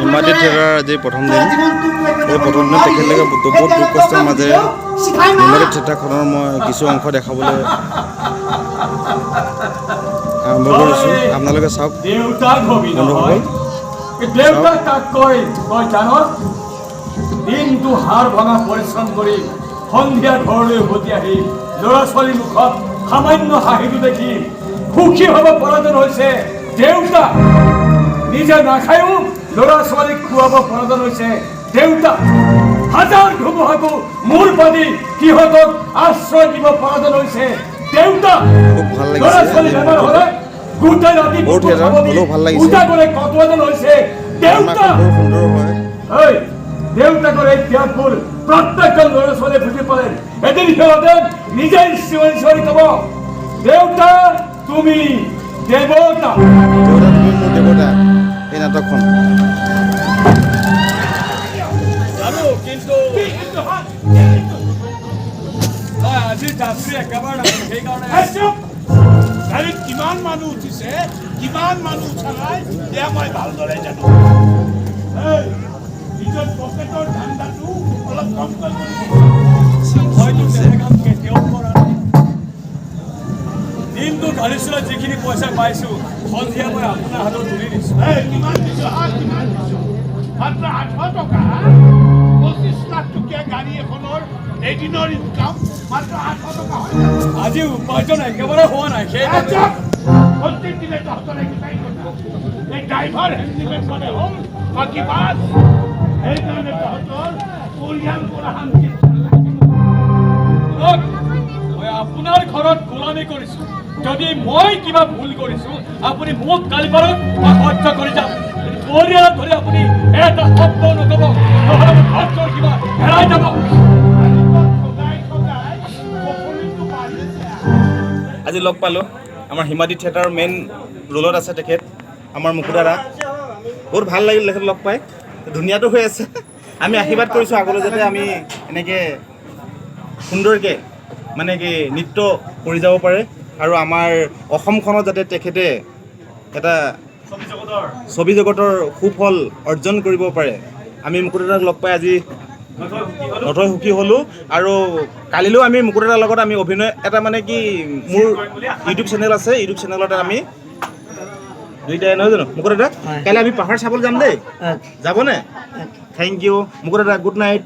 Himadri theatre আজি প্ৰথম দিন। এই প্ৰথম দিনত তেখেতলোকে বহুত দুখ কষ্টৰ মাজেৰে হিমাদ্ৰী থিয়েটাৰখনৰ মই কিছু অংশ দেখাবলৈ আৰম্ভ কৰিছোঁ। আপোনালোকে চাওক বন্ধুসকল। দিনটো হাৰ ভঙা পৰিশ্ৰম কৰি সন্ধিয়া ঘৰলৈ উভতি আহি ল'ৰা ছোৱালীৰ মুখত সামান্য হাঁহিটো দেখি সুখী হ'ব পৰা যেন হৈছে দেউতা। নিজে নাখায়ো ল'ৰা ছোৱালীক খুৱাব পৰা যেন হৈছে দেউতা। হাজাৰ ধুমুহাকো মূৰ পাতি সিহঁতক আশ্ৰয় দিব পৰা যেন হৈছে দেউতা। ল'ৰা ছোৱালী বেমাৰ হ'লে গোটেই ৰাতি পূজা কৰি কটোৱা যেন হৈছে দেউতা। দেউতাকৰ এই ত্যাগবোৰ প্ৰত্যেকজন ল'ৰা ছোৱালীয়ে বুজি পালে এদিন সিহঁতে নিজেই চিঞৰি ক'ব, দেউতা তুমি দেৱতা। দেৱতা এই নাটকখন জানো, কিন্তু আজি যাত্ৰী একেবাৰে সেইকাৰণে গাড়ীত কিমান মানুহ উঠিছে, কিমান মানুহ উঠা নাই এয়া মই ভালদৰে জানো। নিজৰ পকেটৰ ধান্দাটো অলপ কমকৈ হয়তো তেনেকাম কেতিয়াও কৰা নাই। দিনটো গাড়ী চলাই যিখিনি পইচা পাইছো সন্ধিয়া মই আপোনাৰ হাতত তুলি দিছো। কিমান দিছো? মাত্ৰ 800 টকা। 25 লাখ টকীয়া গাড়ী এখনৰ এদিনৰ ইনকাম মাত্ৰ 800 টকা হয়। আজি উপাৰ্জন একেবাৰে হোৱা নাই। সেই প্ৰত্যেক দিনে তহঁতৰ একেটাই কথা, এই ড্ৰাইভাৰ হেণ্ডিমেড মানে হ'ল বাকী বাছ। সেইকাৰণে তহঁতৰ পৰিয়াল পৰা শান্তি। মই আপোনাৰ ঘৰত গোলামী কৰিছো। যদি মই কিবা ভুল কৰিছো আপুনি মোক গালি পাৰক বা সহ্য কৰি যাওক। পৰিয়ালত ধৰি আপুনি এটা শব্দ নক'ব, নহ'লে ঘৰটোৰ কিবা হেৰাই যাব। আজি লগ পালোঁ আমাৰ হিমাদ্ৰী থিয়েটাৰৰ মেইন ৰোলত আছে তেখেত আমাৰ মুকু দাদা। বহুত ভাল লাগিল তেখেত লগ পাই। ধুনীয়াটো হৈ আছে। আমি আশীৰ্বাদ কৰিছোঁ আগলৈ যাতে আমি এনেকৈ সুন্দৰকৈ মানে কি নৃত্য কৰি যাব পাৰে আৰু আমাৰ অসমখনত যাতে তেখেতে এটা ছবি জগতৰ সুফল অৰ্জন কৰিব পাৰে। আমি মুকু দাদাক লগ পাই আজি নথৈ সুখী হ'লোঁ। আৰু কালিলৈও আমি মুকু দাদাৰ লগত আমি অভিনয় এটা মানে কি মোৰ ইউটিউব চেনেল আছে, ইউটিউব চেনেলত আমি দুইটাই নহয় জানো মুকু দাদা? কাইলৈ আমি পাহাৰ চাবলৈ যাম দেই, যাবনে? থেংক ইউ মুকু দাদা, গুড নাইট।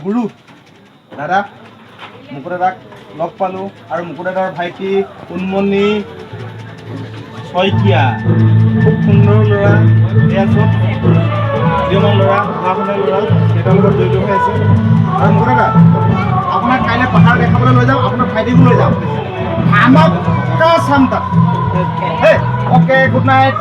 গুৰু দাদা মুকু দাদাক লগ পালোঁ আৰু মুকু দাদাৰ ভাইটি উন্মণি শইকীয়া, খুব সুন্দৰ ল'ৰা। এয়া চব উদীয়মান ল'ৰা, পঢ়া শুনা ল'ৰা, সিহঁতৰ লগত জড়িত হৈ আছে। আৰু মুকু দাদা আপোনাক কাইলৈ পাহাৰ দেখাবলৈ লৈ যাম, আপোনাৰ ভাইটিকো লৈ যাম। আমাক চাম তাত। Okay, good night.